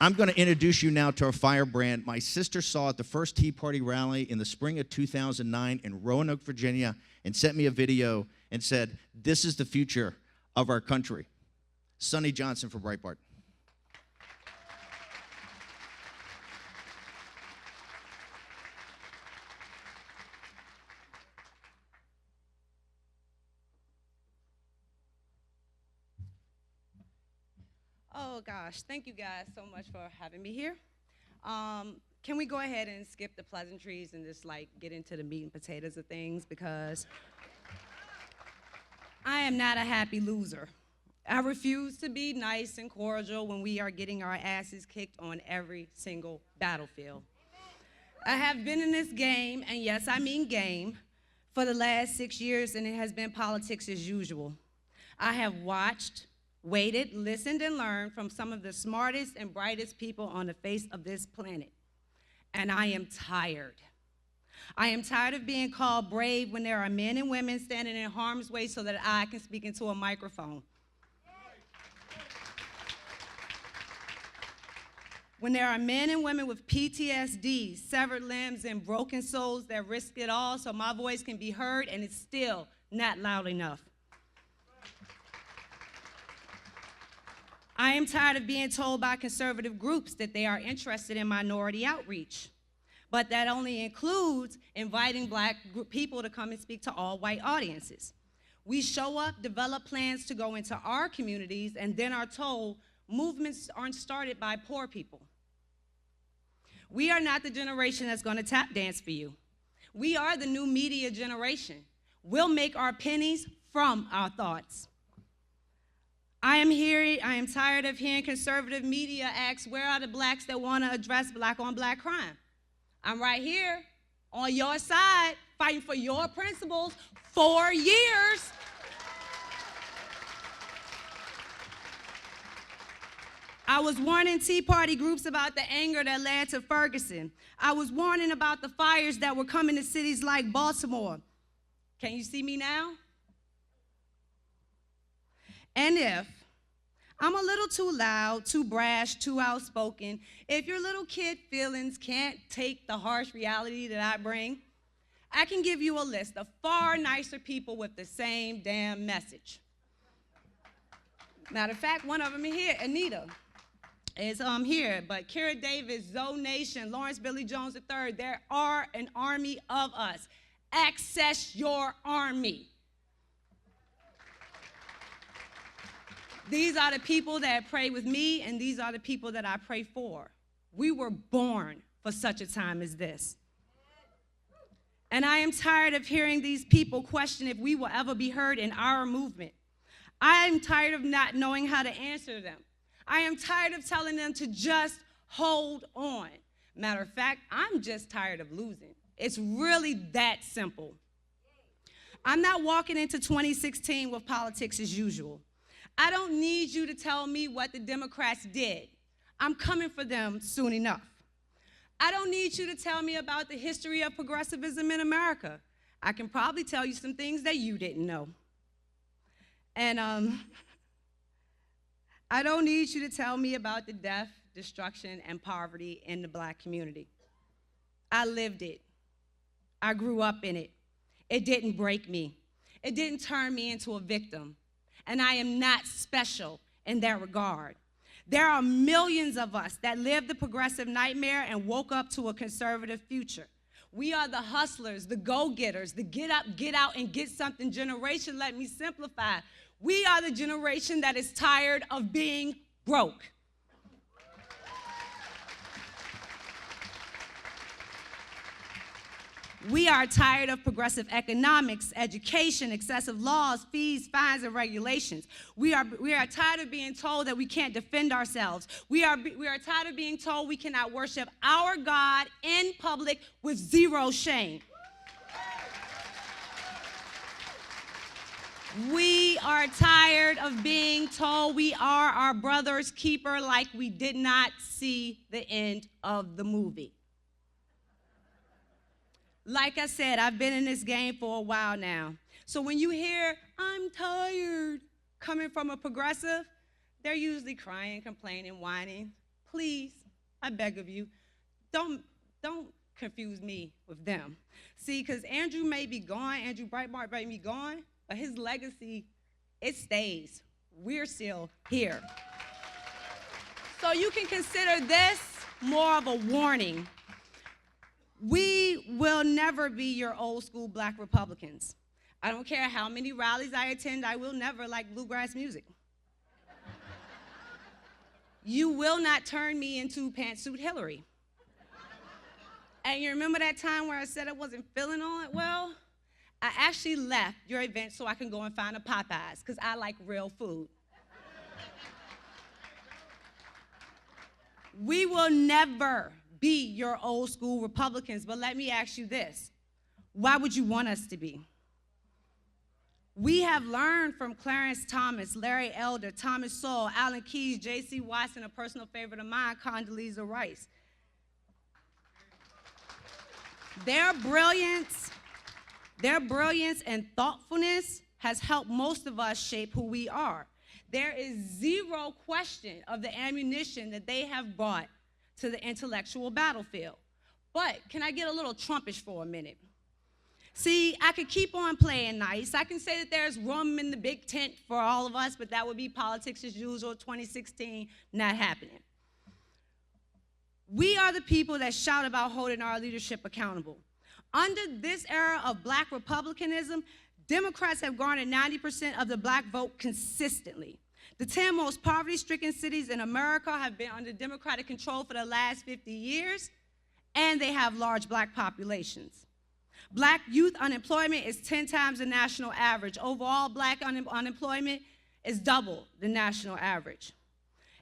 I'm going to introduce you now to our firebrand. My sister saw at the first Tea Party rally in the spring of 2009 in Roanoke, Virginia, and sent me a video and said, "This is the future of our country." Sonnie Johnson for Breitbart. Oh gosh, thank you guys so much for having me here. Can we go ahead and skip the pleasantries and just like get into the meat and potatoes of things, because I am not a happy loser. I refuse to be nice and cordial when we are getting our asses kicked on every single battlefield. I have been in this game, and yes, I mean game, for the last 6 years, and it has been politics as usual. I have watched, waited, listened, and learned from some of the smartest and brightest people on the face of this planet. And I am tired. I am tired of being called brave when there are men and women standing in harm's way so that I can speak into a microphone. When there are men and women with PTSD, severed limbs, and broken souls that risk it all so my voice can be heard, and it's still not loud enough. I am tired of being told by conservative groups that they are interested in minority outreach, but that only includes inviting black people to come and speak to all white audiences. We show up, develop plans to go into our communities, and then are told movements aren't started by poor people. We are not the generation that's going to tap dance for you. We are the new media generation. We'll make our pennies from our thoughts. I am tired of hearing conservative media ask, where are the blacks that want to address black-on-black crime? I'm right here on your side, fighting for your principles 4 years. I was warning Tea Party groups about the anger that led to Ferguson. I was warning about the fires that were coming to cities like Baltimore. Can you see me now? And if I'm a little too loud, too brash, too outspoken, if your little kid feelings can't take the harsh reality that I bring, I can give you a list of far nicer people with the same damn message. Matter of fact, one of them is here, Anita is here, but Kira Davis, Zoe Nation, Lawrence Billy Jones III, there are an army of us. Access your army. These are the people that pray with me, and these are the people that I pray for. We were born for such a time as this. And I am tired of hearing these people question if we will ever be heard in our movement. I am tired of not knowing how to answer them. I am tired of telling them to just hold on. Matter of fact, I'm just tired of losing. It's really that simple. I'm not walking into 2016 with politics as usual. I don't need you to tell me what the Democrats did. I'm coming for them soon enough. I don't need you to tell me about the history of progressivism in America. I can probably tell you some things that you didn't know. And I don't need you to tell me about the death, destruction, and poverty in the black community. I lived it. I grew up in it. It didn't break me. It didn't turn me into a victim. And I am not special in that regard. There are millions of us that lived the progressive nightmare and woke up to a conservative future. We are the hustlers, the go-getters, the get up, get out, and get something generation. Let me simplify. We are the generation that is tired of being broke. We are tired of progressive economics, education, excessive laws, fees, fines, and regulations. We are tired of being told that we can't defend ourselves. We are tired of being told we cannot worship our God in public with zero shame. We are tired of being told we are our brother's keeper like we did not see the end of the movie. Like I said, I've been in this game for a while now. So when you hear, "I'm tired," coming from a progressive, they're usually crying, complaining, whining. please, I beg of you, don't confuse me with them. See, because Andrew may be gone, Andrew Breitbart may be gone, but his legacy, it stays. We're still here. So you can consider this more of a warning. We will never be your old school black Republicans. I don't care how many rallies I attend, I will never like bluegrass music. You will not turn me into Pantsuit Hillary. And you remember that time where I said I wasn't feeling all it well? I actually left your event so I can go and find a Popeyes, because I like real food. We will never be your old school Republicans, but let me ask you this. Why would you want us to be? We have learned from Clarence Thomas, Larry Elder, Thomas Sowell, Alan Keyes, J.C. Watson, a personal favorite of mine, Condoleezza Rice. Their brilliance and thoughtfulness has helped most of us shape who we are. There is zero question of the ammunition that they have brought to the intellectual battlefield. But can I get a little Trumpish for a minute? See, I could keep on playing nice. I can say that there's room in the big tent for all of us, but that would be politics as usual, 2016, not happening. We are the people that shout about holding our leadership accountable. Under this era of black republicanism, Democrats have garnered 90% of the black vote consistently. The 10 most poverty-stricken cities in America have been under Democratic control for the last 50 years, and they have large black populations. Black youth unemployment is 10 times the national average. Overall, black unemployment is double the national average.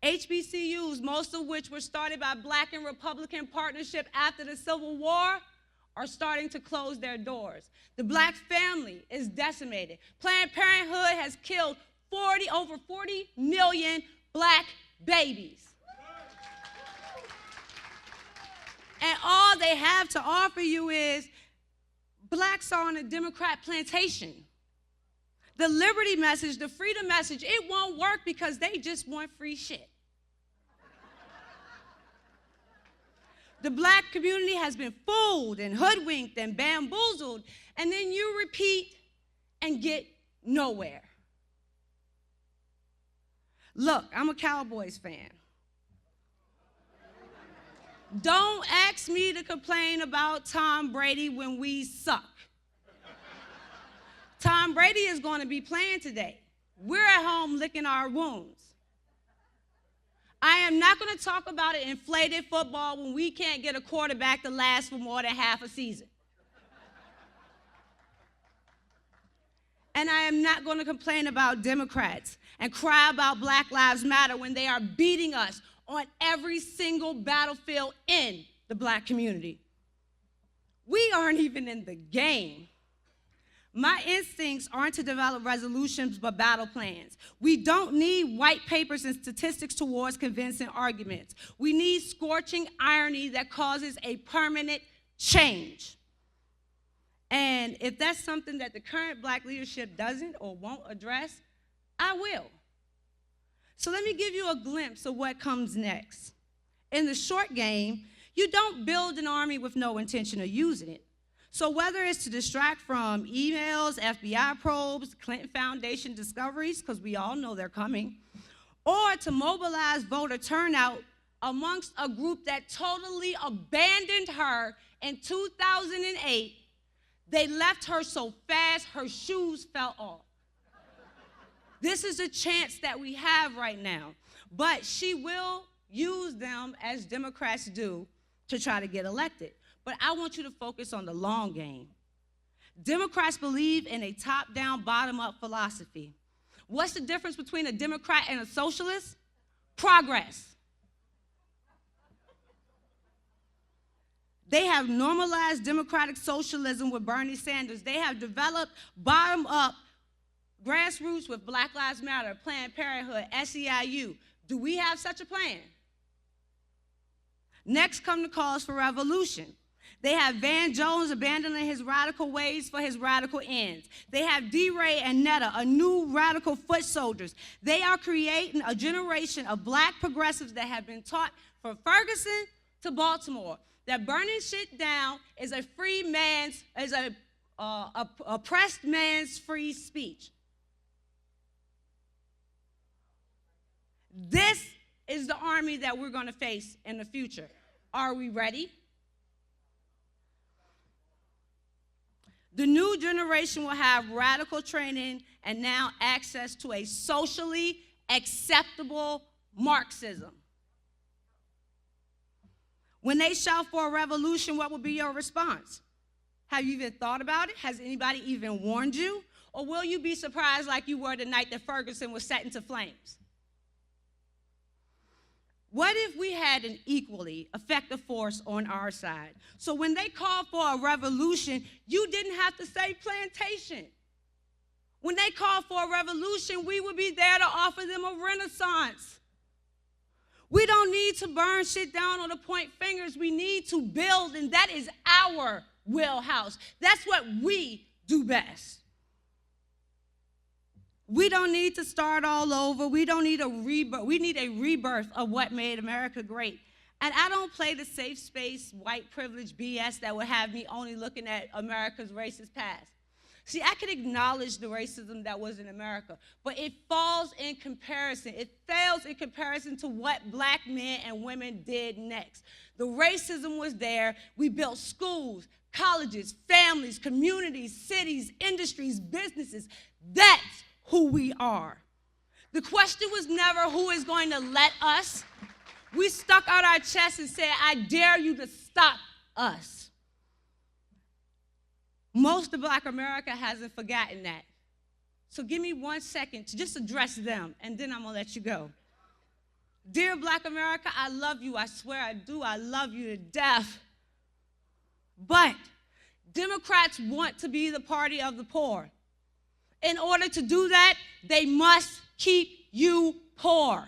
HBCUs, most of which were started by black and Republican partnership after the Civil War, are starting to close their doors. The black family is decimated. Planned Parenthood has killed over 40 million black babies. And all they have to offer you is blacks are on a Democrat plantation. The liberty message, the freedom message, it won't work because they just want free shit. The black community has been fooled and hoodwinked and bamboozled, and then you repeat and get nowhere. Look, I'm a Cowboys fan. Don't ask me to complain about Tom Brady when we suck. Tom Brady is going to be playing today. We're at home licking our wounds. I am not going to talk about an inflated football when we can't get a quarterback to last for more than half a season. And I am not going to complain about Democrats and cry about Black Lives Matter when they are beating us on every single battlefield in the black community. We aren't even in the game. My instincts aren't to develop resolutions but battle plans. We don't need white papers and statistics towards convincing arguments. We need scorching irony that causes a permanent change. And if that's something that the current black leadership doesn't or won't address, I will. So let me give you a glimpse of what comes next. In the short game, you don't build an army with no intention of using it. So whether it's to distract from emails, FBI probes, Clinton Foundation discoveries, because we all know they're coming, or to mobilize voter turnout amongst a group that totally abandoned her in 2008, they left her so fast her shoes fell off. This is a chance that we have right now, but she will use them, as Democrats do, to try to get elected. But I want you to focus on the long game. Democrats believe in a top-down, bottom-up philosophy. What's the difference between a Democrat and a socialist? Progress. They have normalized democratic socialism with Bernie Sanders. They have developed bottom-up grassroots with Black Lives Matter, Planned Parenthood, SEIU. Do we have such a plan? Next come the calls for revolution. They have Van Jones abandoning his radical ways for his radical ends. They have D-Ray and Netta, a new radical foot soldiers. They are creating a generation of black progressives that have been taught from Ferguson to Baltimore that burning shit down is a free man's, is a oppressed man's free speech. This is the army that we're going to face in the future. Are we ready? The new generation will have radical training and now access to a socially acceptable Marxism. When they shout for a revolution, what will be your response? Have you even thought about it? Has anybody even warned you? Or will you be surprised like you were the night that Ferguson was set into flames? What if we had an equally effective force on our side? So when they called for a revolution, you didn't have to say plantation. When they called for a revolution, we would be there to offer them a renaissance. We don't need to burn shit down or to point fingers. We need to build, and that is our wheelhouse. That's what we do best. We don't need to start all over. We don't need a rebirth. We need a rebirth of what made America great. And I don't play the safe space, white privilege BS that would have me only looking at America's racist past. See, I can acknowledge the racism that was in America, but it falls in comparison. It fails in comparison to what black men and women did next. The racism was there. We built schools, colleges, families, communities, cities, industries, businesses. That's who we are. The question was never who is going to let us. We stuck out our chests and said, I dare you to stop us. Most of Black America hasn't forgotten that. So give me 1 second to just address them, and then I'm going to let you go. Dear Black America, I love you. I swear I do. I love you to death. But Democrats want to be the party of the poor. In order to do that, they must keep you poor.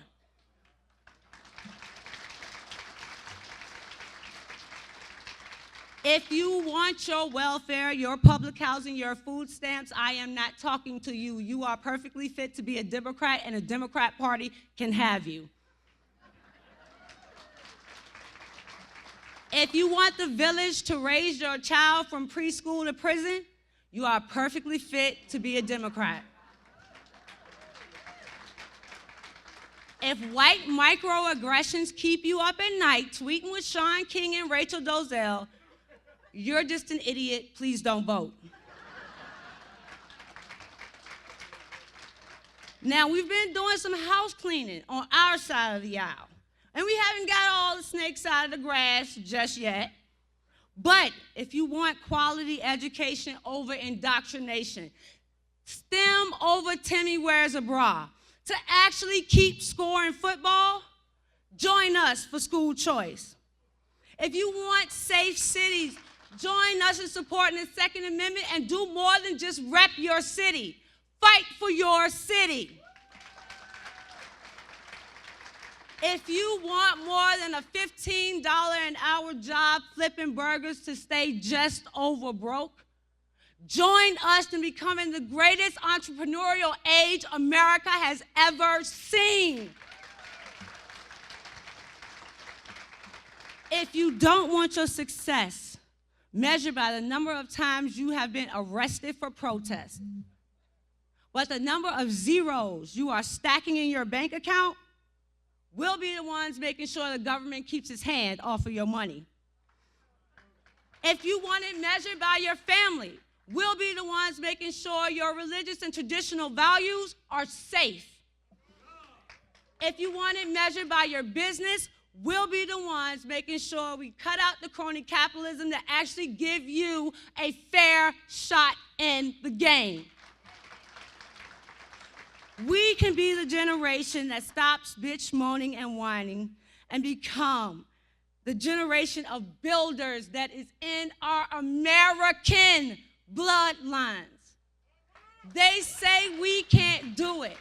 If you want your welfare, your public housing, your food stamps, I am not talking to you. You are perfectly fit to be a Democrat, and a Democrat Party can have you. If you want the village to raise your child from preschool to prison, you are perfectly fit to be a Democrat. If white microaggressions keep you up at night tweeting with Sean King and Rachel Dolezal, you're just an idiot. Please don't vote. Now, we've been doing some house cleaning on our side of the aisle, and we haven't got all the snakes out of the grass just yet. But if you want quality education over indoctrination, STEM over Timmy wears a bra, to actually keep score in football, join us for school choice. If you want safe cities, join us in supporting the Second Amendment and do more than just rep your city. Fight for your city. If you want more than a $15 an hour job flipping burgers to stay just over broke, join us in becoming the greatest entrepreneurial age America has ever seen. If you don't want your success measured by the number of times you have been arrested for protest, but the number of zeros you are stacking in your bank account, we'll be the ones making sure the government keeps its hand off of your money. If you want it measured by your family, we'll be the ones making sure your religious and traditional values are safe. If you want it measured by your business, we'll be the ones making sure we cut out the crony capitalism to actually give you a fair shot in the game. We can be the generation that stops bitch moaning and whining and become the generation of builders that is in our American bloodlines. They say we can't do it.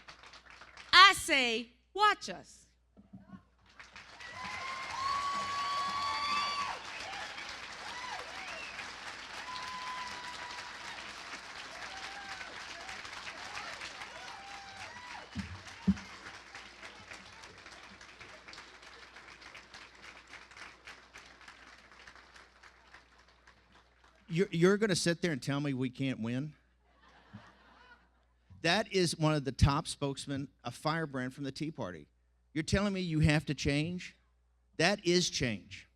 I say, watch us. You're going to sit there and tell me we can't win? That is one of the top spokesmen, a firebrand from the Tea Party. You're telling me you have to change? That is change.